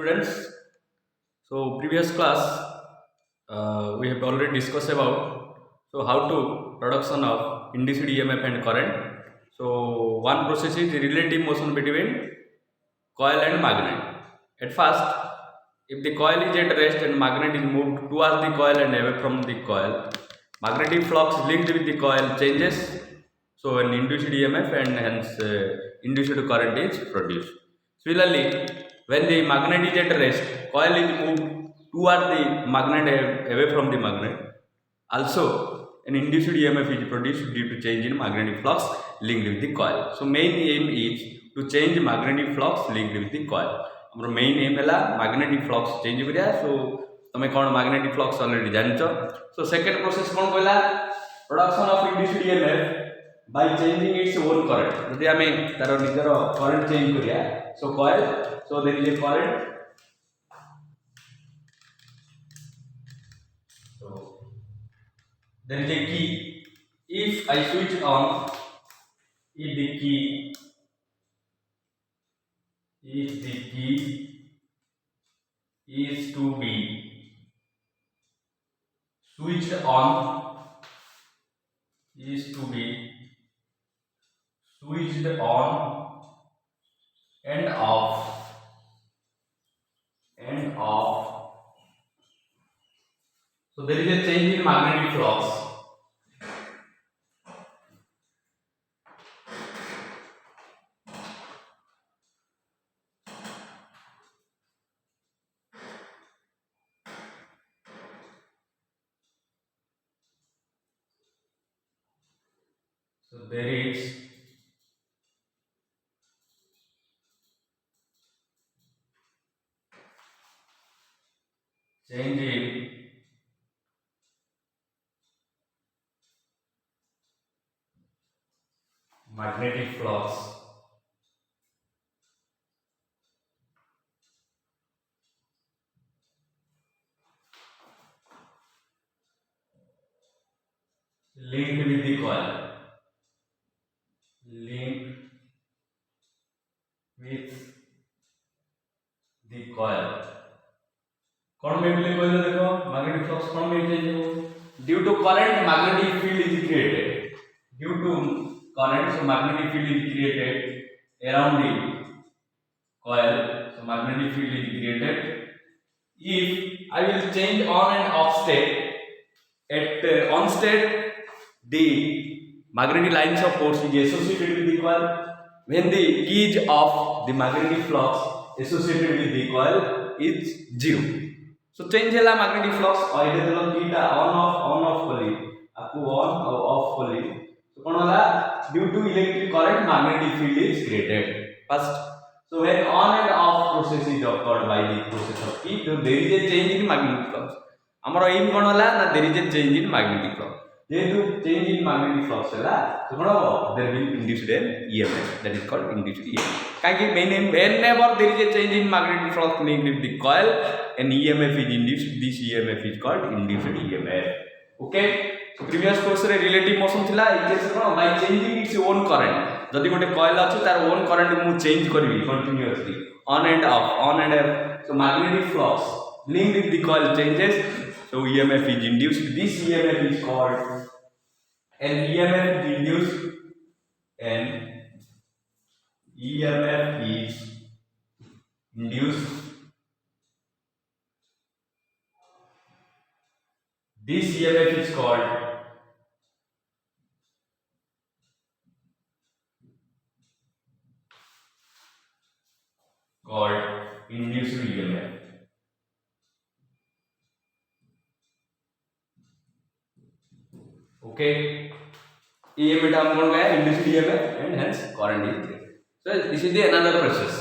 students. So previous class we have already discussed about how to production of induced EMF and current. So one process is relative motion between coil and magnet. At first, if the coil is at rest and magnet is moved towards the coil and away from the coil, magnetic flux linked with the coil changes. So an induced EMF and hence induced current is produced. Similarly, when the magnet is at rest, coil is moved toward the magnet away from the magnet. Also, an induced EMF is produced due to change in magnetic flux linked with the coil. So main aim is to change magnetic flux linked with the coil. Our main aim है magnetic flux change करिया. So तमें कौन magnetic flux already जानचो. So second process कौन कहला production of induced EMF by changing its own current. यदि हमें तार निजर current change करिया. So coil, so there is a current. So there is a key. If I switch on, if the key is to be switched on, is to be switched on and off, so there is a change in magnetic flux. So there is change in magnetic flux linked with the coil, linked with the coil. कौन में मिले कोई देखो magnetic flux कौन में change हो due to current magnetic field is created. Due to current, so magnetic field is created around the coil. So magnetic field is created. If I will change on and off state, at on state the magnetic lines of force is associated with the coil. When the key is off, the magnetic flux associated with the coil is zero. So change है magnetic flux और इधर चलो key टा on off करी आपको on और off करी. So कौन वाला due to electric current magnetic field is created first. So when on and off process is occurred by the process of key, so there is a change in magnetic flux. हमारा aim कौन वाला ना there is a change in magnetic flux. जेहेतु change in magnetic flux है तो कौन हो there will induced an EMF, that is called induced EMF. काहे कि whenever there is a change in magnetic flux linked with the coil, an EMF is induced. This EMF is called induced EMF. Okay. So previous course रे relative motion थिला इकेस कौन by changing its own current. जदि गोटे coil अछि तार own current मु change करबी continuously on and off. So magnetic flux linked with the coil changes. So EMF is induced. This EMF is called an EMF is induced. An EMF is induced. This EMF is called induced EMF. Okay, EMF term कौन गया induced EMF and hence current is created. So this is the another process.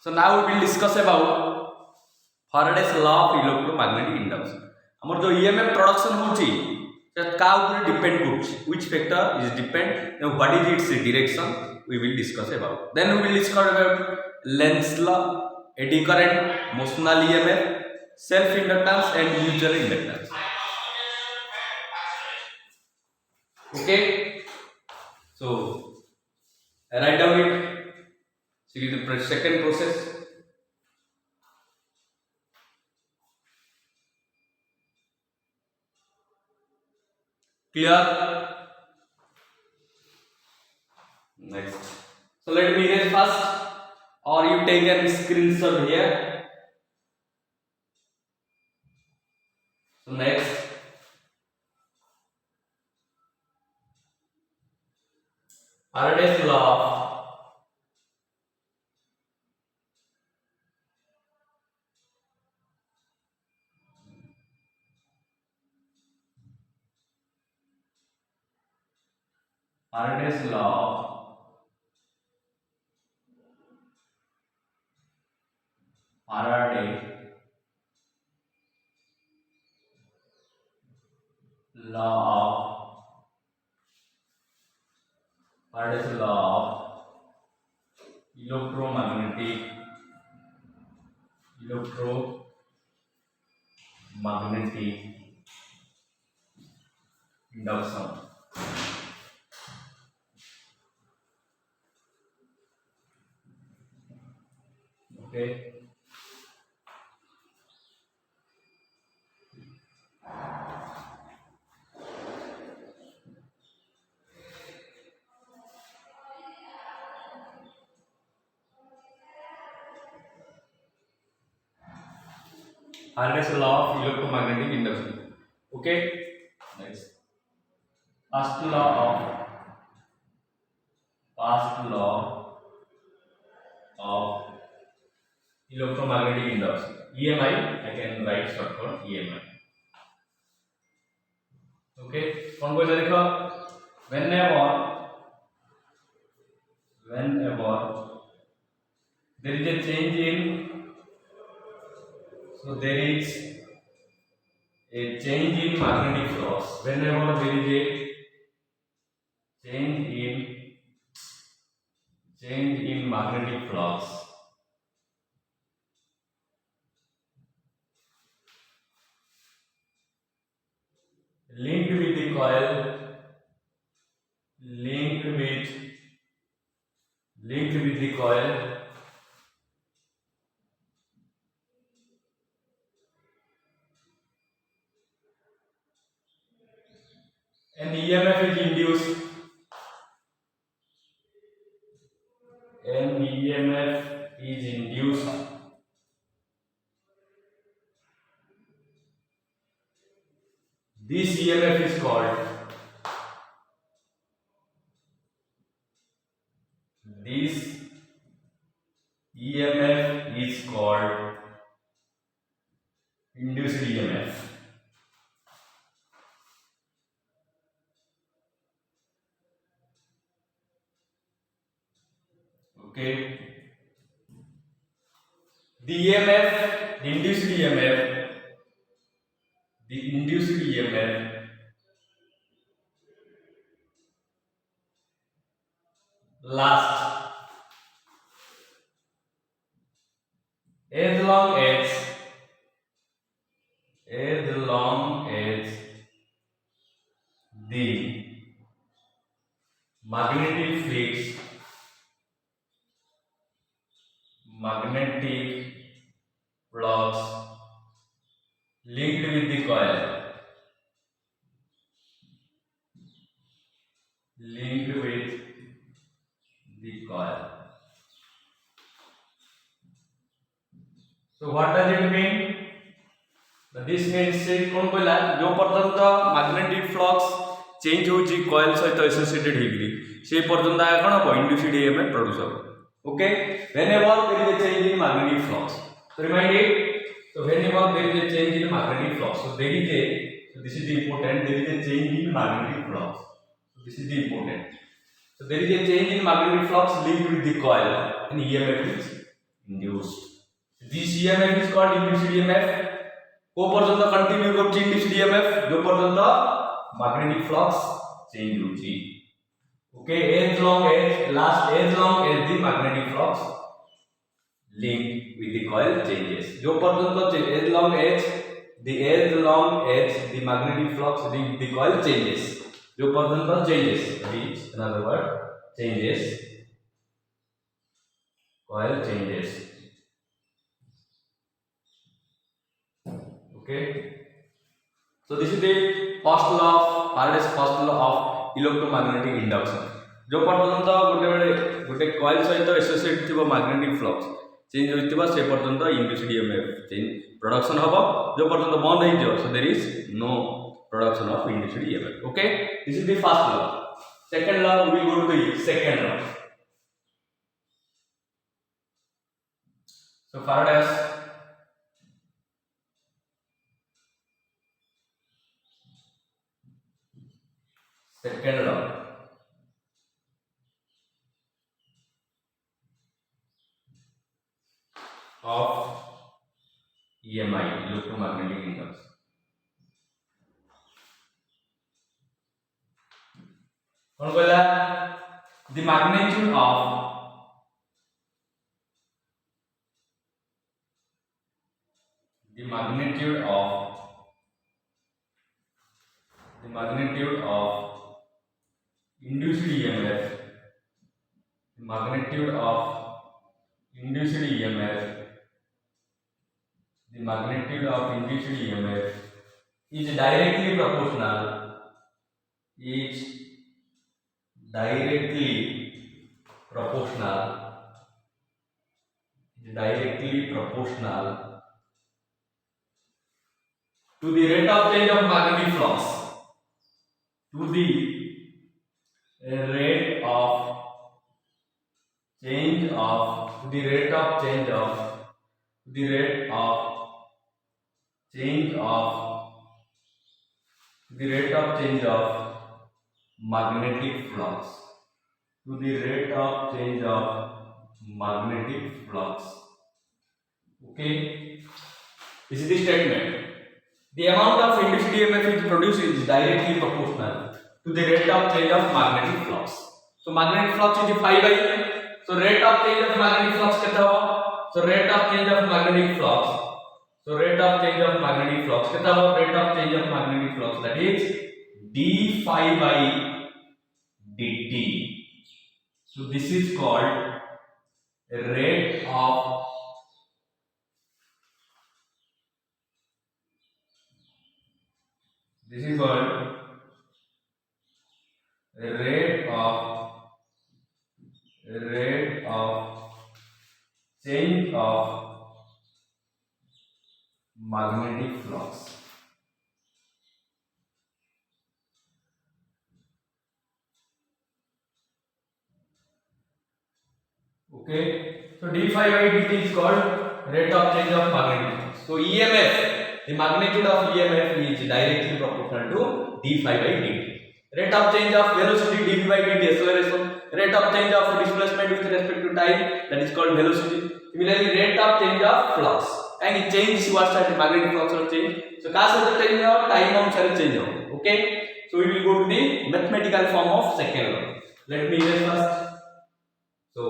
So now we will discuss about Faraday's law of electromagnetic induction. हमर जो EMF production होची से का ऊपर depend करछि, which factor is depend, and what is its direction, we will discuss about. Then we will discuss about Lenz's law, eddy current, motional EMF, self inductance and mutual inductance. Okay, so write down it. See the second process. Clear? Next. So let me erase first, or you take a screenshot here. So next, Faraday's law. Faraday's law. Faraday law Faraday's law of electromagnetic induction. Okay. Faraday's law of electromagnetic induction. Okay. Next. First law of electromagnetic induction. EMI. I can write shortcut EMI. Okay. कौन बोला देखो? Whenever there is a change in, so there is a change in magnetic flux. Whenever there is a change in magnetic flux, linked with the coil, an EMF is induced. This EMF is called induced EMF. Okay. The induced EMF lasts as long as the magnetic flux linked with the coil So what does it mean? This means कौन कहला जो पर्यंत magnetic flux change होची coil सहित associated हेगरी से पर्यंत आया कौन हो induced EMF produce हो. Okay. Whenever there is a change in magnetic flux, so remind it. So whenever there is a change in magnetic flux, so there is a, so this is the important, there is a change in magnetic flux. So this is the important. So there is a change in magnetic flux linked with the coil and EMF is induced. This EMF is called induced EMF. को पर्यंत continue करछि induced EMF जो पर्यंत magnetic flux change होछि. Okay, as long as the magnetic flux linked with the coil changes. जो पर्यंत as long as the magnetic flux linked with the coil changes. जो पर्यंत changes, which another word changes, coil changes. Okay. So this is the Faraday's first law of electromagnetic induction. जो पर्यंत गोटे coil सहित associate थी magnetic flux change होइतिबा से पर्यंत induced EMF change production हबो जो पर्यंत बंद हो जो so there is no production of induced EMF. Okay, this is the first law. Second law, we will go to the second law. So Faraday's second law of EMI, electromagnetic induction. कौन बोला? The magnitude of induced EMF, the magnitude of induced EMF is directly proportional to the rate of change of magnetic flux, to the rate of change of magnetic flux, okay. This is the statement. The amount of induced EMF is produced is directly proportional to the rate of change of magnetic flux. So magnetic flux is phi by E. So rate of change of magnetic flux कितना हो? So rate of change of magnetic flux कितना हो? Rate of change of magnetic flux, that is d phi by dt. So this is called rate of change of magnetic flux. Okay, so d phi by dt is called rate of change of magnetic flux. So EMF, the magnitude of EMF is directly proportional to d phi by dt. Rate of change of velocity dv by dt acceleration. Rate of change of displacement with respect to time, that is called velocity. Similarly, rate of change of flux. And it change what side magnetic flux will change. So cause of the change of time अनुसार change हो. Okay. So we will go to the mathematical form of second law. Let me erase first. So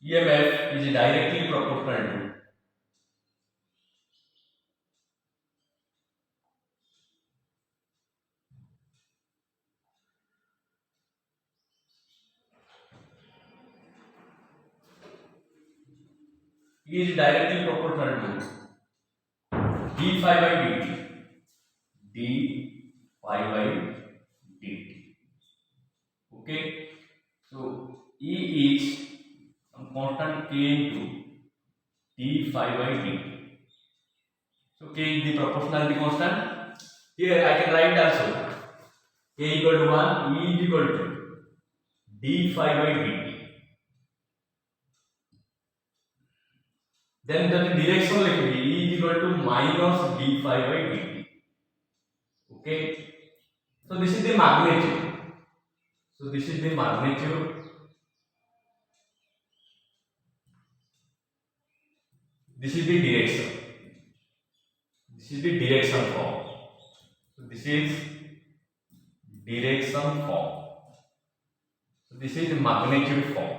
EMF is directly proportional to d phi by dt. Okay, so E is constant k into d phi by dt. So k is the proportionality constant. Here I can write also k equal to 1, E is equal to d phi by dt. Then the direction like E is equal to minus d phi by dt. Okay, so this is the magnitude. This is the direction. This is the direction form. So this is direction form. So this is the magnitude form.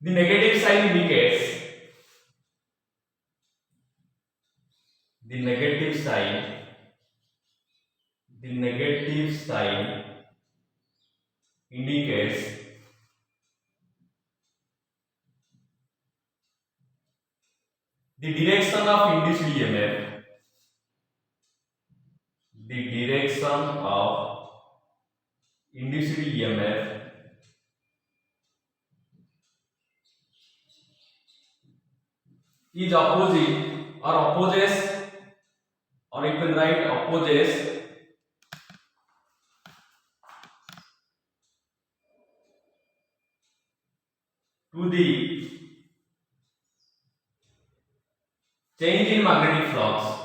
The negative sign indicates the negative sign indicates the direction of induced EMF. The direction of induced EMF is opposite or opposes, or you can write opposes to the change in magnetic flux,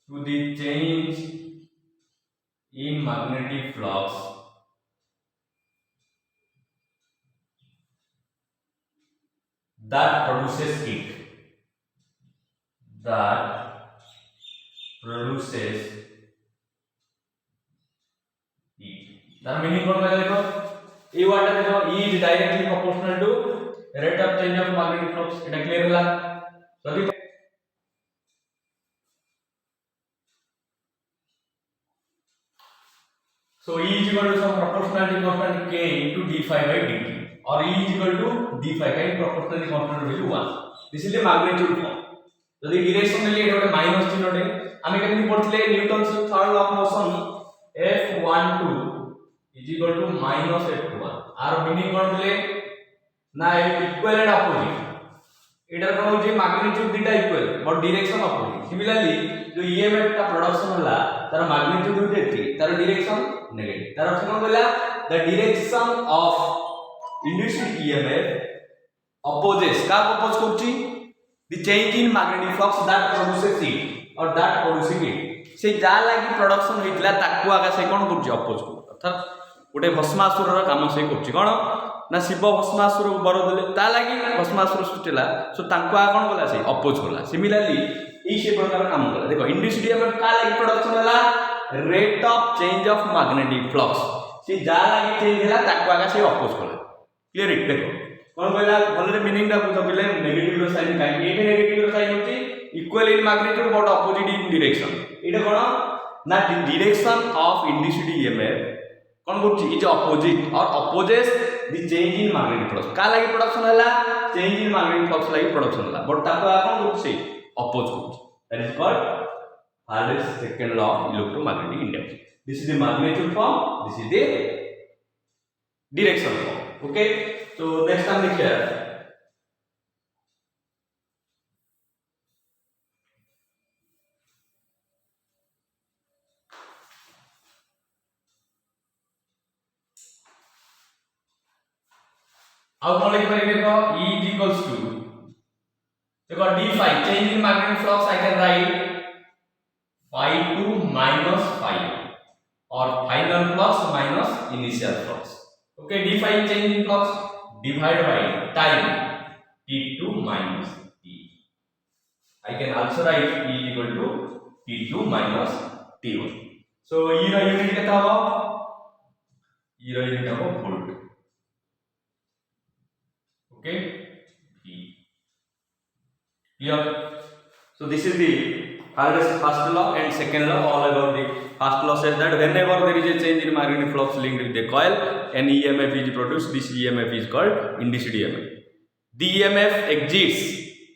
to the change in magnetic flux that produces heat, that produces heat. That meaning what है देखो, E watt देखो, E is directly proportional to rate of change of magnetic flux. इटा clear होला? सभी so E is equal to some proportionality constant K into d phi by dt, or E is equal to d phi by proportionality constant value 1. This is the magnitude form. যদি direction নেলি এটা একটা minus চিহ্নটে আমি কেমনি পড়ছিলে Newton's third law of motion F12 is equal to minus F21 আর meaning কোন দিলে না ইকুয়ালেন্ট অপোজিট এটার কোন হচ্ছে ম্যাগনিটিউড দুইটা equal but direction opposite similarly जो ईएमएफ का प्रोडक्शन होला तार मैग्नीट्यूड होते थी तार डायरेक्शन नेगेटिव तार अर्थ कोन बोला the direction of induced EMF opposes का अपोज करची the change in magnetic flux that produces heat और दैट प्रोड्यूसिंग हीट से जा लागि प्रोडक्शन होइतला ताकू आगा से कोन करची अपोज कर अर्थात गोटे भस्मासुर रो काम से करची कोन ना शिव भस्मासुर को बर देले ता लागि भस्मासुर सृष्टिला सो तांको आ कोन बोला से अपोज होला सिमिलरली ई से प्रकार काम करा देखो इंड्यूस्ड ईएमएफ का लागि प्रोडक्शन होला rate of change of magnetic flux से जा लागि चेंज होला ताको आगा से अपोज कला क्लियर इट देखो कोन कहला भले मीनिंग दा बुझ बिले नेगेटिव रो साइन काई एटे नेगेटिव रो साइन होची equal in magnitude but opposite in direction एटा कोन ना डायरेक्शन ऑफ इंड्यूस्ड ईएमएफ कोन करची इज अपोजिट और opposes the change in magnetic flux का लागि प्रोडक्शन होला चेंज इन मैग्नेटिक फ्लक्स लागि प्रोडक्शन होला बट ताको आ कोन करची अपोज करची that is called Faraday's second law of electromagnetic induction. This is the magnitude form, this is the direction form. Okay, so next time look here. How can we write it? E is equals to देखो d phi change in magnetic flux I can write phi 2 minus phi 1 or final flux minus initial flux. Okay, d phi change in flux divided by time t2 minus t. I can also write E is equal to t2 minus t1. So E रा unit कितना होगा? E रा unit होगा volt. Okay. Clear? So this is the Faraday's first law and second law. All about the first law says that whenever there is a change in magnetic flux linked with the coil, an EMF is produced. This EMF is called induced EMF. The EMF exists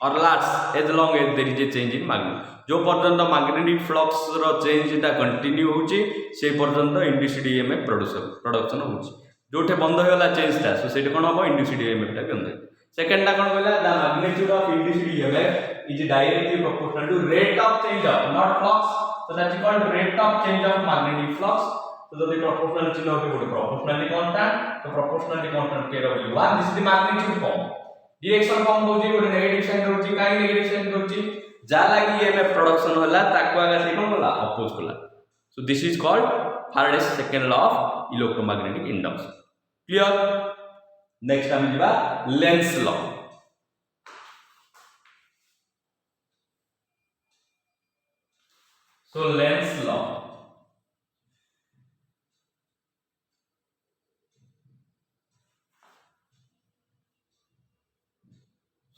or lasts as long as there is a change in magnet. जो पर्यंत magnetic flux रो change टा continue होची से पर्यंत induced EMF production होची जोठे बंद होला change टा सो सेट कोन हो इंड्यूस्ड ईएमएफ टा बंद सेकंड टा कोन बोला the magnitude of induced EMF is directly proportional to rate of change of not flux so that is called rate of change of magnetic flux so the proportional चिन्ह होते बोले proportionality constant so proportionality constant k w 1 this is the magnitude form direction form होची गोटे negative sign होची काई negative sign होची जा लागि ईएमएफ प्रोडक्शन होला ताको आगा से कोन होला अपोज होला so this is called Faraday's second law of electromagnetic induction clear next हम जिबा Lenz law so Lenz law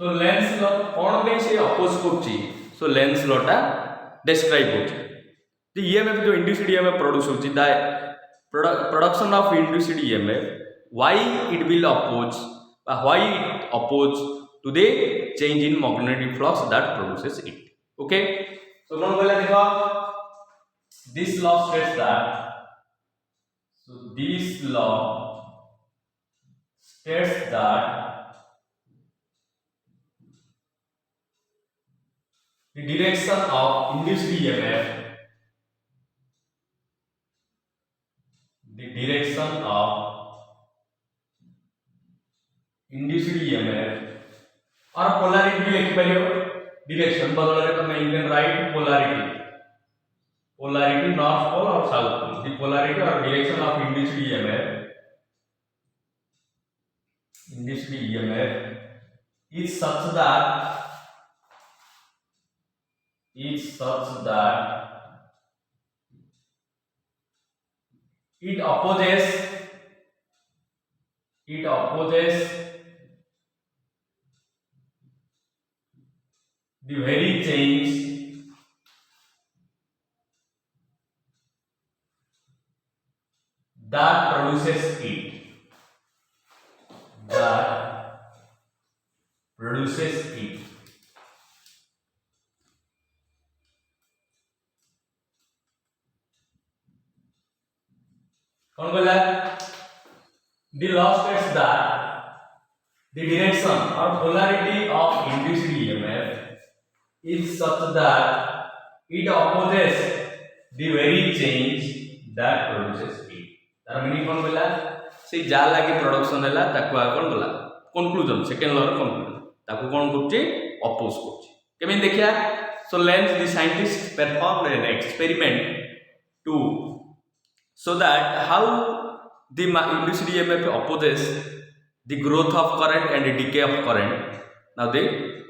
so Lenz law कोन पे से अपोज करछि सो लेंस लॉ टा डिस्क्राइब होछि द ईएमएफ जो इंड्यूस्ड ईएमएफ प्रोड्यूस होछि the production of induced EMF why it will oppose why it oppose to the change in magnetic flux that produces it. Okay, so कौन बोला देखो this law states that so this law states that the direction of induced EMF the direction of induced EMF और polarity भी लिख परियो direction बदल रे तमे you can write polarity north pole और साउथ पोल द पोलैरिटी और direction of induced EMF is such that it opposes the very change that produces it कौन बोला the law states that the direction or polarity of induced EMF is such that it opposes the very change that produces it. तार meaning कौन बोला से जा लागी production हैला ताको आ कौन बोला कंक्लूजन सेकंड लॉ रो कंक्लूजन ताको कौन करछि अपोज करछि केमे देखिया so Lenz the scientist performed an experiment to so that how the induced EMF opposes the growth of current and the decay of current. Now they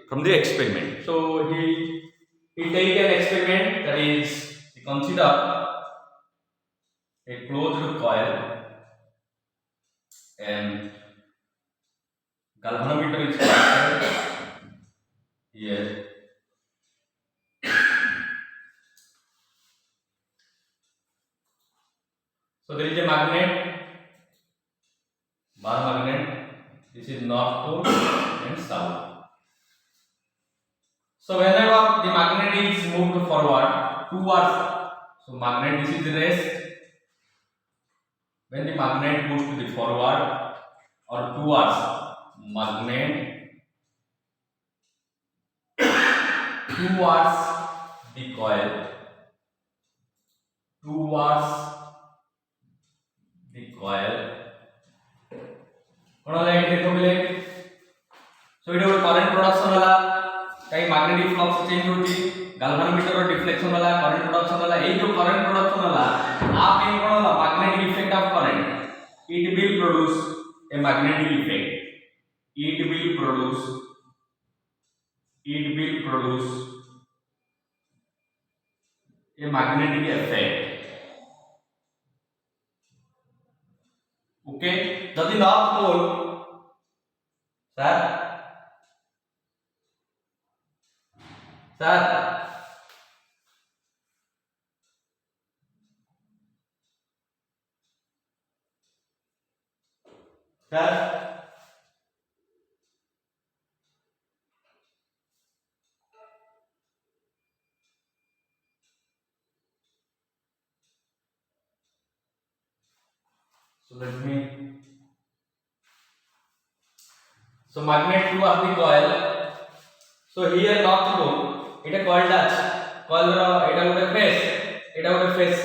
from the experiment, so he take an experiment that is consider a closed coil and galvanometer is connected here. So there is a magnet, bar magnet. This is north pole and south. So whenever the magnet is moved forward towards, so magnet this is the rest. When the magnet moves to the forward or towards magnet towards the coil cone light देखो बोले सो इडो current production वाला कई magnetic flux change होती galvanometer रो deflection वाला current production वाला ए जो current production वाला आप इन कोन वाला magnetic effect of current it will produce a magnetic effect it will produce a magnetic effect. Okay, the north pole sir so magnet towards the coil. So here north pole এটা coil আছে coil ର এটা ଗୋଟେ face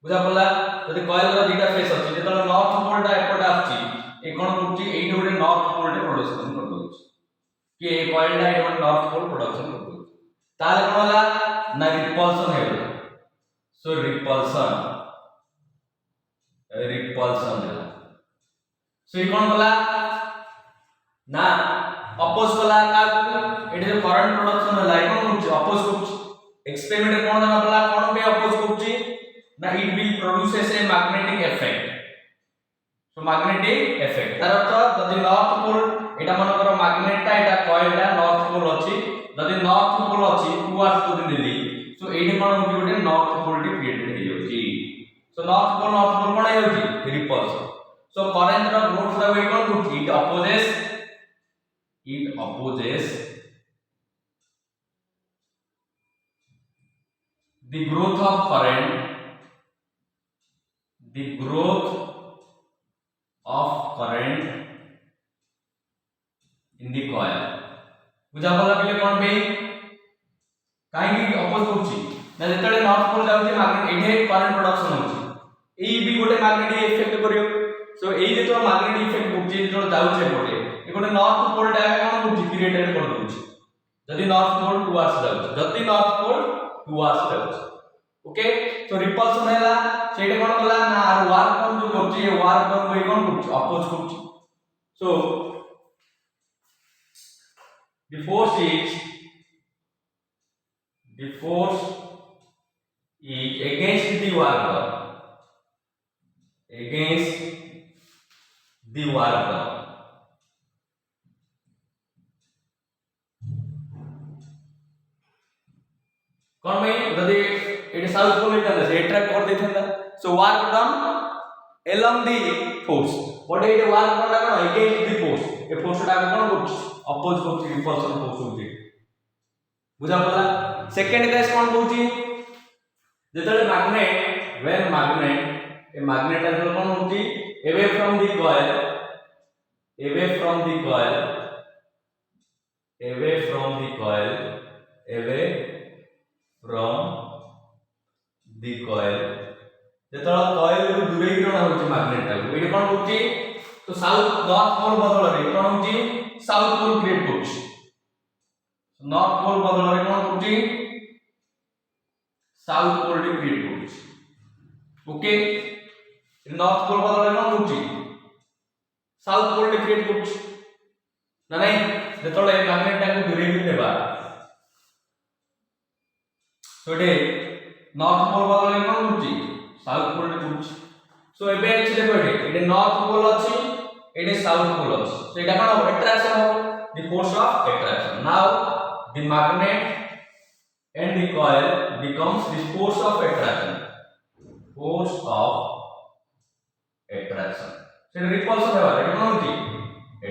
বুঝা পড়লা যদি coil ର দুইটা face ଅଛି যেତେବେଳେ north pole ଟା ଏପଟେ ଆସୁଛି ଏ କଣ କରୁଛି ଏଇଠି ଗୋଟେ north pole ଟେ production କରିଦଉଛି କି ଏ coil ଟା ଏଇଠି ଗୋଟେ north pole production କରିଦଉଛି ତାହେଲେ କଣ ହେଲା ନା repulsion ହେଇଗଲା so repulsion ହେଲା so ଏ କଣ ହେଲା ना अपोज वाला का एटे जो करंट प्रोडक्शन होला ए कोन करछ अपोज करछ एक्सपेरिमेंट कोन जाना पला कोन पे अपोज करछ ना it will produces a magnetic effect so magnetic effect तार अर्थ जदि नॉर्थ पोल एटा मन कर मैग्नेटटा एटा कॉइलटा नॉर्थ पोल अछि जदि नॉर्थ पोल अछि टुवर्ड्स जदि नेली सो एठी कोन होची गोटे नॉर्थ पोल टी क्रिएट हो जाउची सो नॉर्थ पोल कोन हो जाउची रिपल्सन सो करंट रो ग्रोथ दा वे कोन होची it opposes the growth of current in the coil बुझा पला कि कोन बे काहे कि अपोज होची ना जेतले नॉर्थ पोल जाउची मैग्नेट एठे करंट प्रोडक्शन होची एई भी गोटे मैग्नेटिक इफेक्ट करियो सो एई जे तो मैग्नेटिक इफेक्ट होची जो जाउचे पटे ए गोटे नॉर्थ पोल टा कोन होची क्रिएटेड कर दोची जदि नॉर्थ पोल टुवर्ड्स जाउची जदि नॉर्थ पोल टुवर्ड्स जाउची ओके तो रिपल्सन हैला सेटे कोन कला ना आर वर्क डन जो करची ए वर्क डन वे कोन करची अपोज करची सो the force is against the work done कौन भाई जदि एट साउथ पोल होता से अट्रैक्ट कर देथंदा so work done along the force what is the work done कोन against the force ए फोर्स टा कोन करछ अपोज करछ रिपल्सन फोर्स होची बुझा पला सेकंड केस कोन होची जेतले मैग्नेट व्हेन मैग्नेट ए मैग्नेट एंगल कोन होची away from the coil जेतला कॉइल को दूरे की कोन होची मैग्नेट टा एडी कोन होची तो साउथ नॉर्थ पोल बदल रे कोन होची साउथ पोल क्रिएट करछ नॉर्थ पोल बदल रे कोन होची साउथ पोल टी क्रिएट करछ ओके नॉर्थ पोल बदल रे कोन होची साउथ पोल टी क्रिएट करछ ना नहीं जेतले मैग्नेट टा को दूरे की देबा सोडे नॉर्थ पोल बदल रे कोन होची साउथ पोल टी करछ सो एबे अछि देखो एटे नॉर्थ पोल अछि एटे साउथ पोल अछि सो एटा कोन अट्रैक्शन हो the force of attraction now the magnet and the coil becomes the force of attraction so repulsion है एटा कोन होची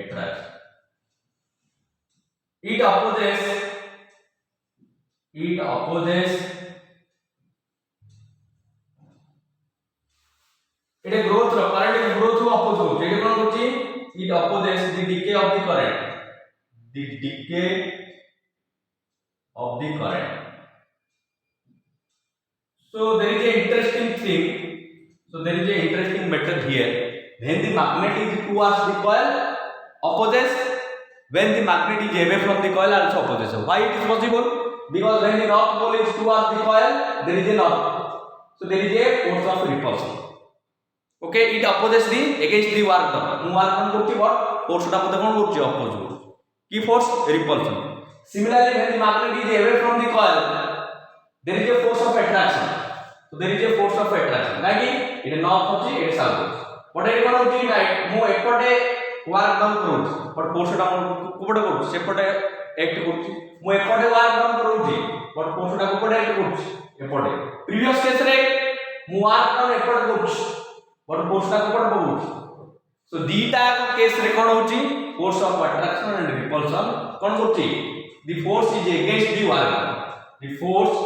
attraction it opposes एटे ग्रोथ रो करंट ग्रोथ को अपोज होची एटा कोन होची it opposes the decay of the current so there is a interesting method here when the magnet is towards the coil opposes when the magnet is away from the coil also opposes why it is possible because when the north pole is towards the coil there is a north pole so there is a force of repulsion okay it opposes the against the work done work done करती what force टा मते कोन करची oppose की force repulsion similarly when the magnet is away from the coil there is a force of attraction so there is a force of attraction काकी it north होची it south होची but ए कोन होची right मो एपटे work down करूची but force टा कोपटे करूची सेपटे act करूची मो एपटे वर्क डाउन करूची बट फोर्स टा कोपटे एक्ट करूची एपटे प्रीवियस केस रे मो वर्क डाउन एपटे करूची बट फोर्स टा कोपटे करूची सो दीटा केस रे कोन होची force of attraction and repulsion कोन होची the force is against the work the force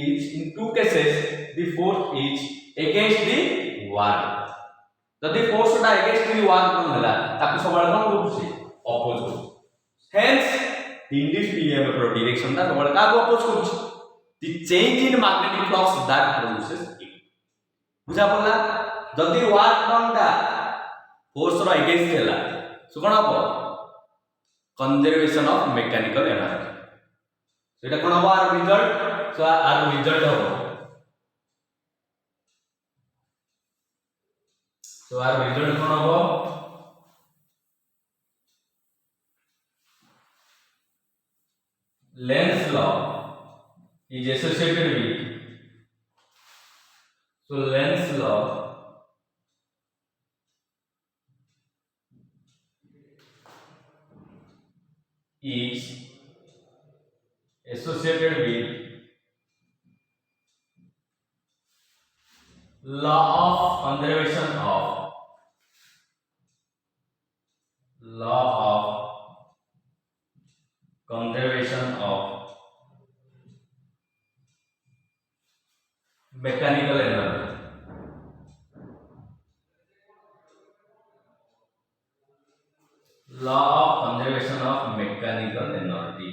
is in two cases the force is against the work जदि फोर्स टा अगेंस्ट द वर्क कोन होला ताकि सबळ कोन होची अपोज होची हेंस the induced EMF रो डायरेक्शन टा सबळ का अपोज होची the change in magnetic flux that produces it बुझा पड़ला जदि वर्क डन टा फोर्स रो अगेंस्ट होला सो कोन हो कंजर्वेशन ऑफ मैकेनिकल एनर्जी सेटा कोन हो our result so our result हो so our result कोन हो Lenz law is associated with Lenz law is associated with law of conservation of mechanical energy. Law of conservation of mechanical energy.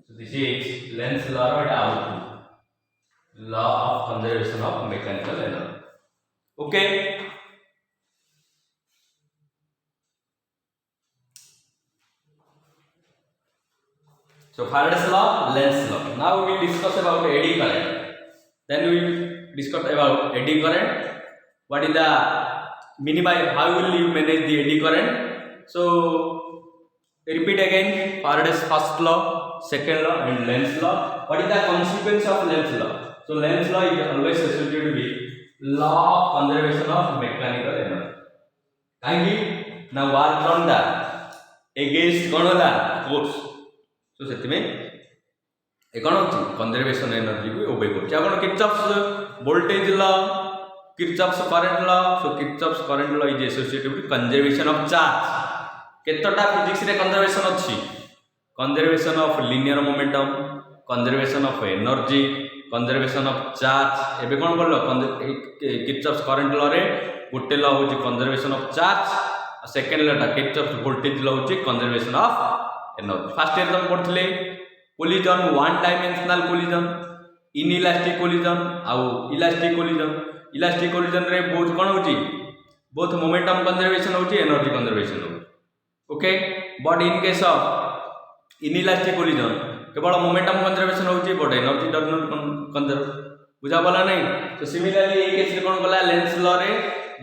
So this is Lenz's law or output. Law of conservation of mechanical energy. Okay. So Faraday's law, Lenz's law. Now we will discuss about eddy current. Then we will discuss about eddy current. What is the meaning by how will you manage the eddy current? So repeat again Faraday's first law, second law, and Lenz's law. What is the consequence of Lenz's law? So Lenz's law is always associated with law of conservation of mechanical energy. Now work on the against force. So ସେଥିପାଇଁ ଏ କ'ଣ ହେଉଛି conservation ଏନର୍ଜିକୁ ଓବେ କରୁଛି। ଆଉ କ'ଣ Kirchhoff's voltage law, Kirchhoff's current law. So Kirchhoff's current law is associated with conservation of charge. କେତେଟା ଫିଜିକ୍ସରେ conservation ଅଛି? Conservation of linear momentum, conservation of energy, conservation of charge. ଏବେ କ'ଣ ପଢ଼ିଲ କିର୍ଚଫ୍ସ କରେଣ୍ଟ ଲରେ ଗୋଟେ ଲ ହେଉଛି କନଜରଭେସନ ଅଫ ଚାର୍ଜ, ସେକେଣ୍ଡ ଲଟା କିର୍ଚଫ୍ସ voltage ଲ ହେଉଛି conservation of energy. First year तुम पढ़ते collision, one dimensional collision, inelastic collision आउ इलास्टिक कोलिजन। इलास्टिक कोलिजन रे बहुत कौन होची, बोथ मोमेंटम कंजर्वेशन होची, एनर्जी कंजर्वेशन होची। Okay, but in case of inelastic collision केवल मोमेंटम कंजर्वेशन होची, but energy does not conserve. बुझा पला नहीं? तो सिमिलरली ए केस रे कौन कला, लेंस लॉ रे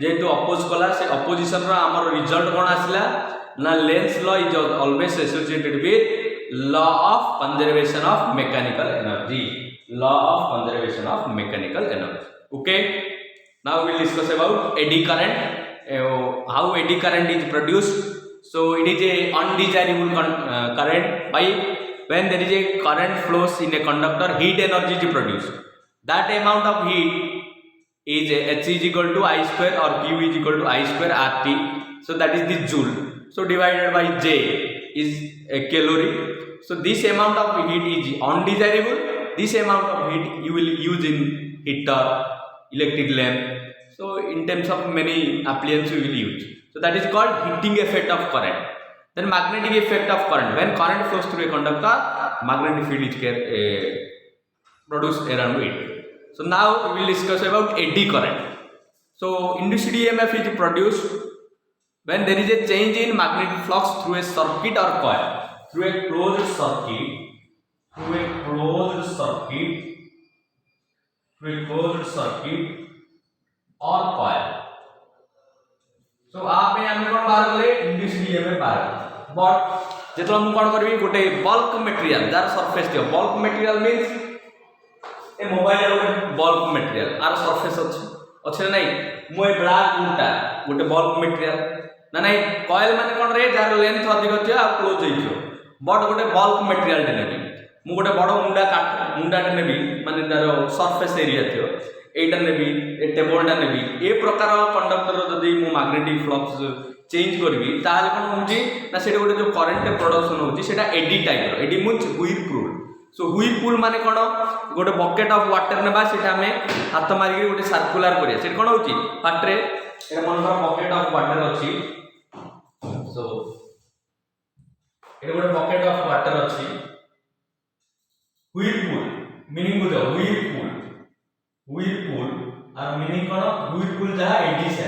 जेतु अपोज कला, से अपोजिशन रा हमर रिजल्ट कौन आसला ना, Lenz's law is always associated with law of conservation of mechanical energy. Law of conservation of mechanical energy. Okay. Now we will discuss about eddy current. How eddy current is produced. So it is a undesirable current. By when there is a current flows in a conductor, heat energy is produced. That amount of heat is H is equal to I square or Q is equal to I square RT. So that is the joule. So divided by J is a calorie. So this amount of heat is undesirable. This amount of heat you will use in heater, electric lamp. So in terms of many appliances you will use. So that is called heating effect of current. Then magnetic effect of current. When current flows through a conductor, magnetic field is produced around it. So now we will discuss about eddy current. So induced EMF is produced when there is a change in magnetic flux through a circuit or coil, through a closed circuit or coil. So आप में हम कौन बाहर गले induced EMF बाहर, but जेतो हम कौन करबी गोटे bulk material जार surface दियो। bulk material means ए मोबाइल रे bulk material आर surface अच्छे नहीं, मोए ब्लैक मुंटा गोटे bulk material ना नहीं। कॉइल माने कोन रे जार लेंथ अधिक अछि आ क्लोज होइछो, बट गोटे बल्क मटेरियल टे नेबी मु गोटे बड़ मुंडा टे नेबी माने तार सरफेस एरिया थियो एटा नेबी, ए टेबलटा नेबी। ए प्रकार कंडक्टर जदी मु मैग्नेटिक फ्लक्स चेंज करबी ताले कोन होउची ना सेटा गोटे जो करंट प्रोडक्शन होउची सेटा एडी टाइप रो। Eddy means whirlpool. So whirlpool माने कोन गोटे बकेट ऑफ वाटर नेबा, सेटा हमें हाथ मारी गोटे सर्कुलर करिया। सेटा कोन होउची फास्ट रे एटा मनकर बकेट ऑफ वाटर अछि। So it गोटे बकेट ऑफ वाटर अछि, व्हिरपूल मीनिंग बुझो, व्हिरपूल आर मीनिंग कोन, व्हिरपूल जहा एडी से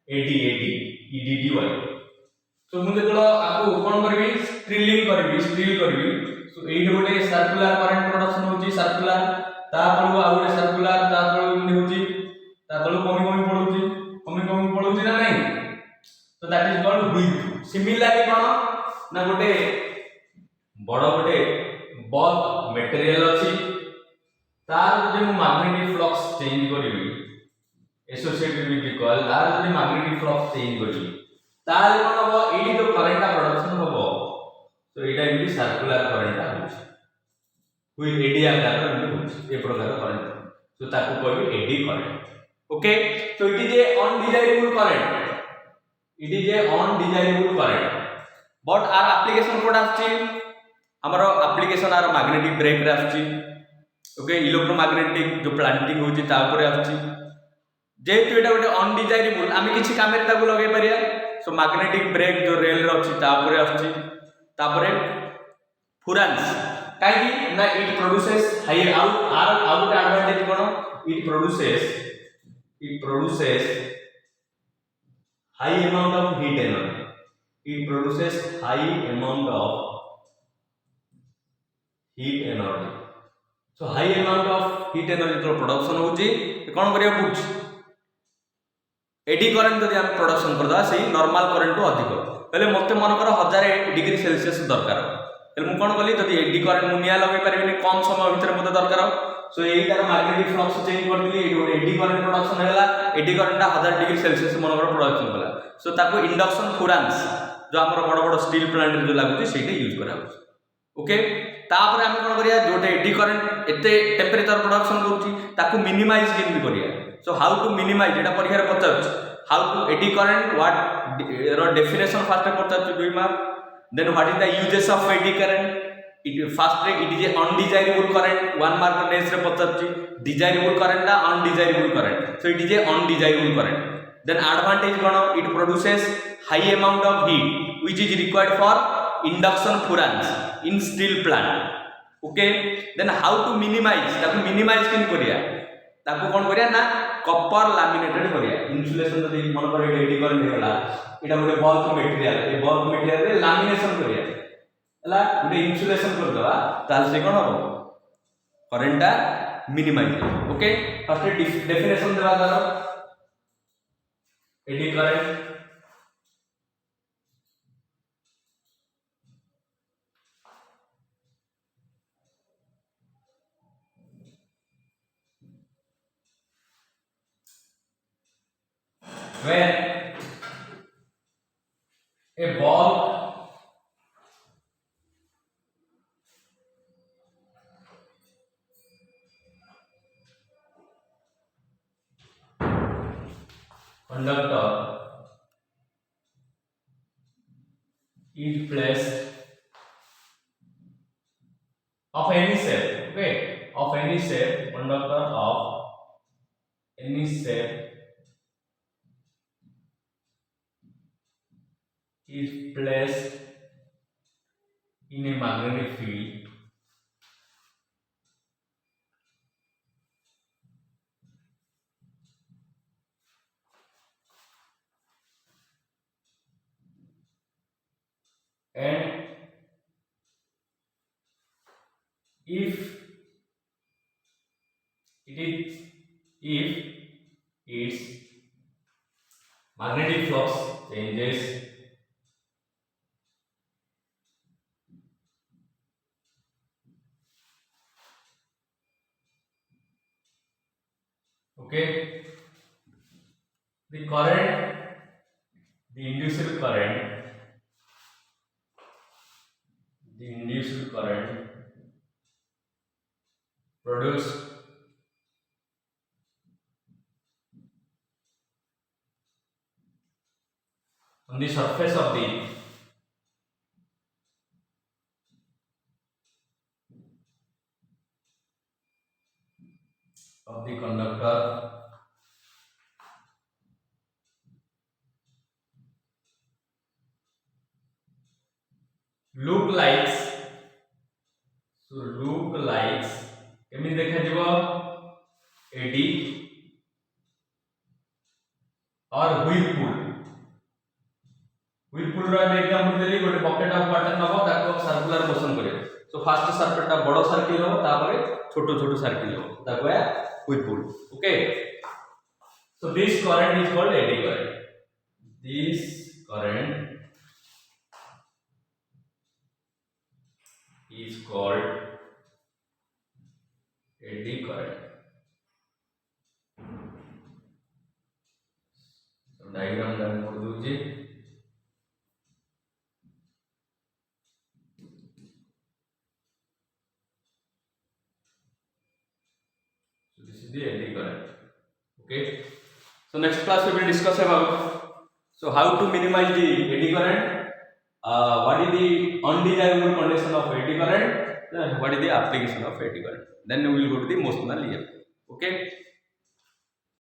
एडी वाई। सो मु देखलो आपको कोन करबी, स्ट्रील करबी। सो एडी गोटे सर्कुलर करंट प्रोडक्शन होची, सर्कुलर ता तळु आ गोटे सर्कुलर ता तळु इमि होची, ता तळु कमी पडुची ना नहीं। So that is called whirlpool. Similarly कोन ना गोटे बड़ गोटे बल्क मटेरियल अछि, तार जे मैग्नेटिक फ्लक्स चेंज करिवि एसोसिएटेड विथ द कॉइल, तार जे मैग्नेटिक फ्लक्स चेंज करिवि ताले कोन हो, एडी तो करंट प्रोडक्शन हो। तो एटा एमती सर्कुलर करंट होछि हुई एडी आकार एमती होछि ए प्रकार करंट तो ताको कहबी eddy current okay so it is a undesirable current it is a undesirable current but our application code आछि हमरो एप्लीकेशन आर मैग्नेटिक ब्रेक रे आछि ओके इलेक्ट्रोमैग्नेटिक जो प्लांटिंग होछि ता ऊपर आछि जेहेतु एटा गोटे अनडिजायरेबल आमे किछि काम रे ताको लगे परिया सो मैग्नेटिक ब्रेक जो रेल रे अछि ता ऊपर आछि तापरे फुरांस काई ना it produces high out advantage cone it produces high amount of heat energy it produces high amount of heat energy so high amount of heat energy तो प्रोडक्शन होची कोन करिया पुछ एडी करंट जदि हम प्रोडक्शन करदा सेही नॉर्मल करंट तो अधिक पहले मते मन कर 1000 डिग्री सेल्सियस दरकार पहले मु कोन कली जदि एडी करंट मु निया लगे परिबेनी कम समय भीतर मते दरकार सो एटार मैग्नेटिक फ्लक्स चेंज कर दिली एडी गोटे एडी करंट प्रोडक्शन हैला एडी करंट 1000 डिग्री सेल्सियस मन कर प्रोडक्शन कला सो ताको इंडक्शन फुरांस जो हमर बड़ बड़ स्टील प्लांट रे जो लागुची सेटा यूज करा ओके तापर हम कोन करिया जोटे एडी करंट एते टेंपरेचर प्रोडक्शन करूची ताको मिनिमाइज केमि करिया सो हाउ टू मिनिमाइज एटा परीक्षा रे पचाछ how to eddy current what रो डेफिनेशन फास्ट पचाछ 2 mark then what is the uses of eddy current it first it is a undesirable current 1 mark next रे पचाछि desirable current La undesirable current so it is a undesirable current then advantage kono it produces high amount of heat which is required for induction furnace in steel plant okay then how to minimize ताको minimize केन करिया ताको कोन करिया ना copper laminated करिया insulation जदि मन पर eddy current हेला एटा गोटे bulk material A bulk material रे लैमिनेशन करिया हला गोटे इन्सुलेशन कर दवा ताल से कोन हो करंटटा मिनिमाइज ओके फर्स्ट डेफिनेशन देवा करो eddy current when a ball conductor is placed of any shape okay of any shape conductor of any shape is placed in a magnetic field and if its magnetic flux changes okay the induced current produced on the surface of the conductor look likes केमि देखा जीवो AD और व्हीलपुल रो example देली गोटे bucket of water नबो ताको circular motion करे so first circuit ता बड़ो circle हो तापरे छोटो छोटो सर्किल हो ताको या whirlpool okay so this current is called eddy current this current is called eddy current so diagram done for दूजे the eddy current. Okay, so next class we will discuss about so how to minimize the eddy current, what is the undesirable condition of eddy current, what is the application of eddy current, then we will go to the Motional EMF. Okay.